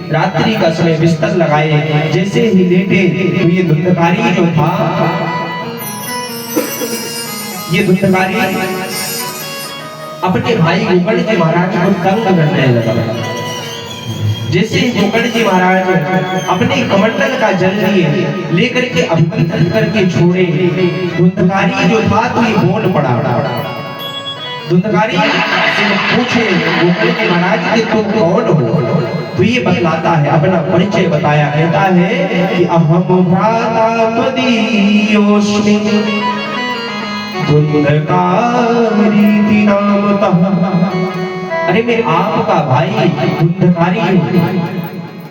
रात्रि का समय बिस्तर लगाए, जैसे ही लेटे तो ये धुंधकारी जो था, ये धुंधकारी अपने भाई गोकर्ण जी महाराज को तंग करने लगा। जैसे ही गोकर्ण जी महाराज अपने कमंडल का जल लिए लेकर के अभिमंत्रित करके छोड़े, धुंधकारी जो था तो ये बोल पड़ा। धुंधकारी से पूछे गोकर्ण जी महाराज कि तुम कौन हो? तो ये बतलाता है, अपना परिचय बताया, कहता है कि अहम भ्राता मदीयोस्मि धुंधकारी नामतः। अरे मैं आपका भाई धुंधकारी हूँ।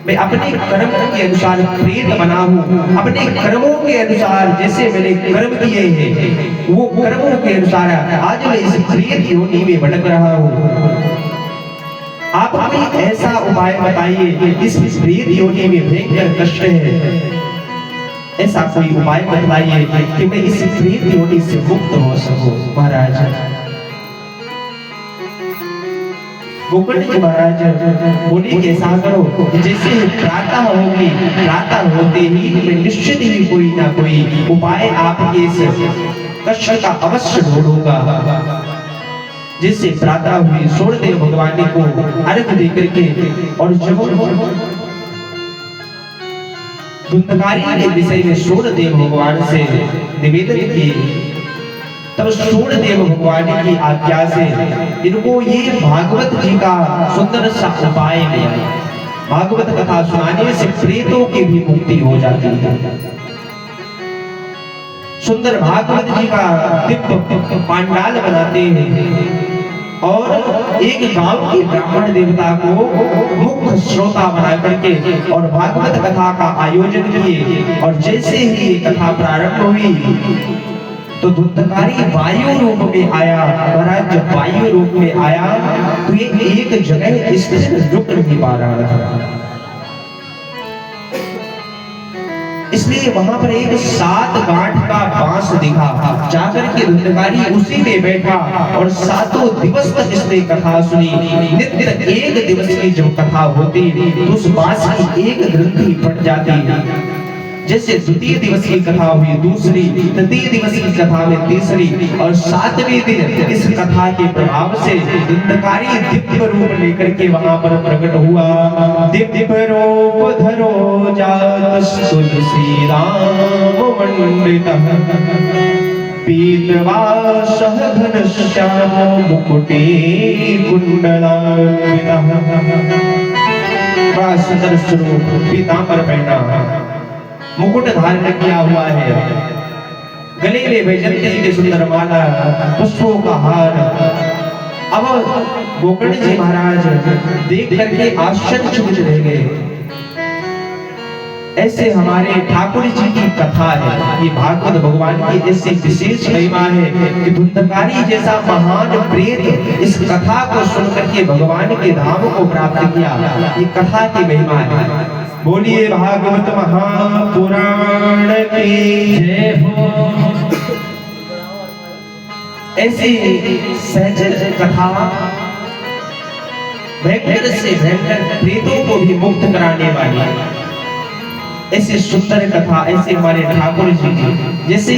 मैं अपने कर्म के अनुसार प्रेत बना हूँ। अपने कर्मों के अनुसार जैसे मैंने कर्म किए हैं वो कर्मों के अनुसार आज मैं इस प्रेत योनि में भटक रहा हूँ। आप कोई ऐसा उपाय बताइए, इस प्रेत योनि में भयंकर कष्ट है, ऐसा कोई उपाय बताइए कि मैं इस प्रेत योनि से मुक्त हो सकूं। महाराज गोकर्ण जी महाराज बोले कि ऐसा करो, जैसे प्रातः होगी, प्रातः होते ही मैं निश्चित ही कोई ना कोई उपाय आपके इस कष्ट का अवश्य ढूंढूंगा। जिससे प्रातः हुई सूर्यदेव भगवान को अर्घ देकर के और जब धुंधकारी के विषय में सूर्यदेव भगवान से निवेदन किए, तब सूर्यदेव भगवान की आज्ञा से इनको ये भागवत जी का सुंदर सा उपाय मिला। भागवत कथा सुनाने से प्रेतों की भी मुक्ति हो जाती है। सुंदर भागवत जी का दिव्य पांडाल बनाते हैं और एक गांव के ब्राह्मण देवता को मुख्य श्रोता बना करके और भागवत कथा का आयोजन किए। और जैसे ही ये कथा प्रारंभ हुई तो धुंधकारी वायु रूप में आया। महाराज जब वायु रूप में आया तो ये एक जगह स्थिर रुक नहीं पा रहा था, इसलिए वहां पर एक 7 गांठ का बांस दिखा। जाकर के धुंधकारी उसी में बैठा और 7 दिवस तक इसने कथा सुनी। नित्य 1 दिवस की जब कथा होती तो उस बांस की एक ग्रंथि फट जाती। जैसे द्वितीय दिवस की कथा हुई दूसरी, तृतीय दिवस की कथा में तीसरी और 7वें दिन इस कथा के प्रभाव से धुंधकारी दिव्य रूप लेकर के वहां पर प्रकट हुआ। दिव्य रूप धरो जात तुलसी राम मंडितः, पीतवासः घनश्याम मुकुटे कुंडलान्वितः। बड़ा सुंदर स्वरूप, पीतांबर पहना, मुकुट धारण किया हुआ है, गले में वैजयंती की सुंदर माला, पुष्पों का हार। अब गोकर्ण जी महाराज देख करके आश्चर्यचकित रह गए। ऐसे हमारे ठाकुर जी की कथा है, ये भागवत भगवान की ऐसी विशेष महिमा है कि धुंधकारी जैसा महान प्रेत इस कथा को सुनकर के भगवान के धाम को प्राप्त किया। ये कथा की महिमा है। बोलिए भागवत महापुराण की जय हो। ऐसी सहज कथा भयंकर से भयंकर प्रेतों को भी मुक्त कराने वाली ऐसी सुंदर कथा, ऐसे हमारे ठाकुर जी की जैसे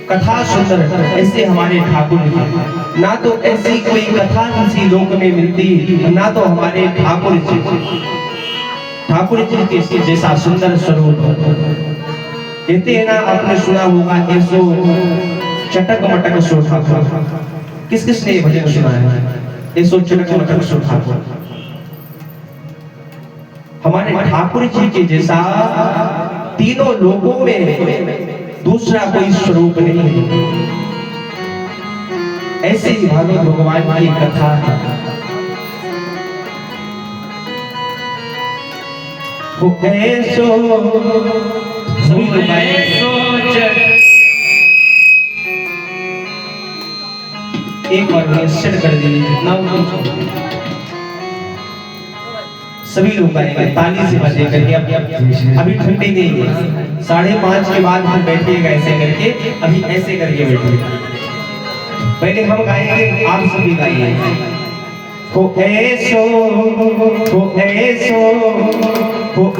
कथा सुंदर, ऐसे हमारे ठाकुर जी। ना तो ऐसी कोई कथा किसी लोक में मिलती, ना तो हमारे ठाकुर जी के जैसा सुंदर स्वरूप। कहते हैं ना, आपने सुना होगा ऐसो चटक मटक सो ठाकुर। किस किसने ये भजन सुना है? ऐसो चटक मटक सो ठाकुर। हमारे ठाकुर जी के जैसा तीनों लोगों में दूसरा कोई स्वरूप नहीं है। ऐसे ही भागवत भगवान की कथा है। ऐसो सभी लोग एक बार निश्चय कर दीजिए, जितना सभी लोग आएंगे ताली से बजे करके। अभी ठंडी नहीं है, 5:30 के बाद हम बैठिएगा ऐसे करके, अभी ऐसे करके बैठिए। पहले हम गाएंगे, आप सभी गाइए। हो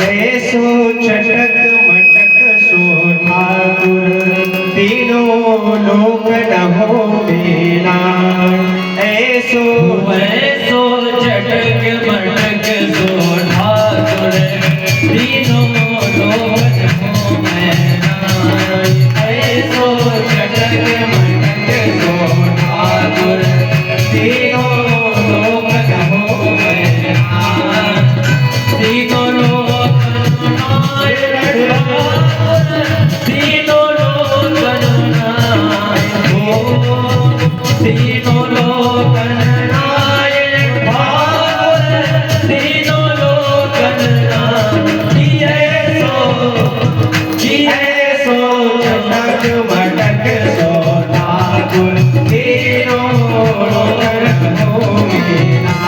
ऐसो चटक मटक सो ठाकुर तीनों लोक न हो मेरा ऐसो चटक मटक सो ठाकुर तीनों लोक न हो मेरा ऐसो चटक मटक सो ठाकुर तीनों लोक न हो मेरा तीनों लोक तीनों लोक तीनों लोक तीनों लोक ऐसो चटक मटक सो ठाकुर तीनों लोक न हो मेरा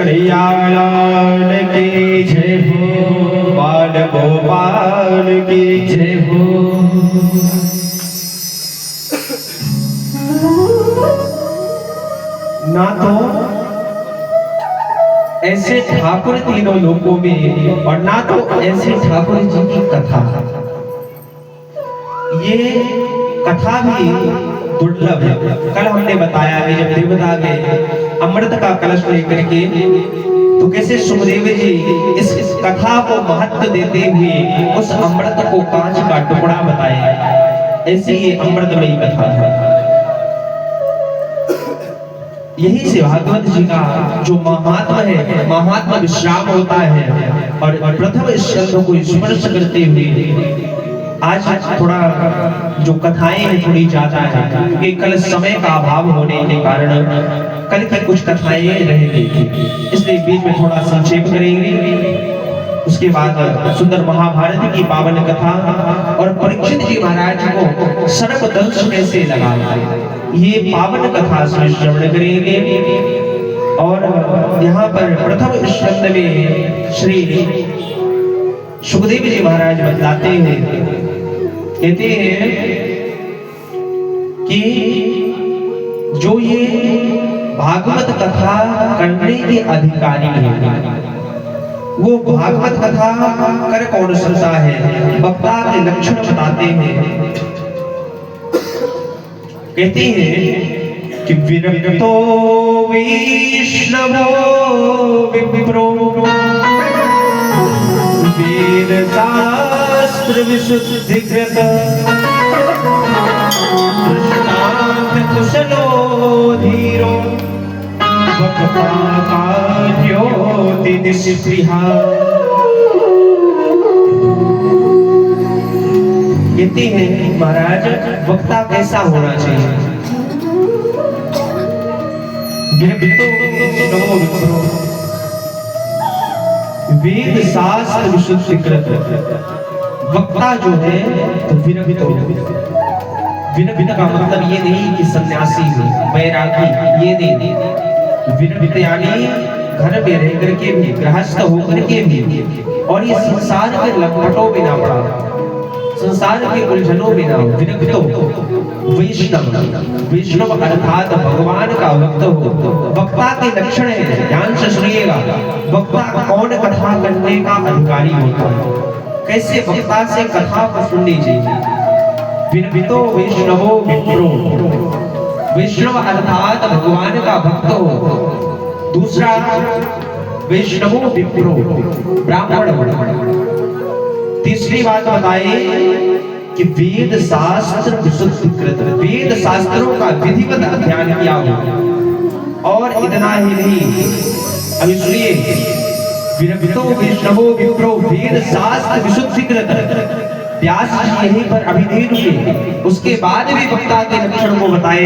कन्हैयालाल की जय हो, बाल गोपाल की जय हो। ना तो ऐसे ठाकुर तीनों लोकों में और ना तो ऐसे ठाकुर जी की कथा। ये कथा भी दुर्लभ है। कल हमने बताया है जब देवता गए अमृत का कलश लेकर के, तो कैसे सुखदेव जी इस कथा को महत्व देते हुए उस अमृत को कांच का टुकड़ा बताए। ऐसी ये अमृतमयी कथा है। यही से भागवत जी का जो महात्मा है, महात्मा विश्राम होता है। और प्रथम स्कंध को स्पर्श करते हुए आज थोड़ा जो कथाएं हैं थोड़ी ज्यादा है, क्योंकि कल समय का अभाव होने के कारण कल की कुछ कथाएं रह गई थी, इसलिए बीच में थोड़ा संक्षेप करेंगे। उसके बाद सुंदर महाभारत की पावन कथा और परीक्षित जी महाराज को सर्पदंश कैसे लगा, ये पावन कथा श्रवण करेंगे। और यहाँ पर प्रथम स्कंद में श्री सुखदेव जी महाराज बतलाते हैं, कहते हैं कि जो ये भागवत कथा करने के अधिकारी हैं, वो भागवत कथा कर कौन सकता है, वक्ता के लक्षण बताते हैं। कहते हैं कि विरक्तो वैष्णवो विप्रो वेद शास्त्र विशुद्धिकृत दृष्टांत कुशलो धीरो वक्ता कार्योति निष्पृहा। कहते हैं महाराज वक्ता कैसा होना चाहिए। वेद शास्त्र विशुद्धिकृत वक्ता जो है तो विरक्त। विरक्त का मतलब ये नहीं कि सन्यासी हो, वैरागी, ये नहीं। विरक्त यानी घर में रह करके भी, गृहस्थ होकर के भी, और ये संसार के लंपटों में ना पड़ा, संसार के उलझनों में ना हो। विरक्त वैष्णव, वैष्णव अर्थात भगवान का भक्त हो। वक्ता के लक्षण है, ध्यान से सुनिएगा। वक्ता कौन कथा करने का अधिकारी होता है, कैसे वक्ता से कथा को सुननी चाहिए। विरक्तो वैष्णवो विप्रो, वैष्णव अर्थात भगवान का भक्त हो। दूसरा वैष्णवो विप्रो, ब्राह्मण हो। तीसरी बात बताए कि वेद शास्त्र विशुद्धिकृत, वेद शास्त्रों का विधिवत अध्ययन किया हो। और इतना ही नहीं, अभी सुनिए, विरक्तो वैष्णवो विप्रो वेद शास्त्र विशुद्धिकृत। व्यास जी यहीं पर अभी नहीं रुके, उसके बाद भी वक्ता के लक्षण को बताए।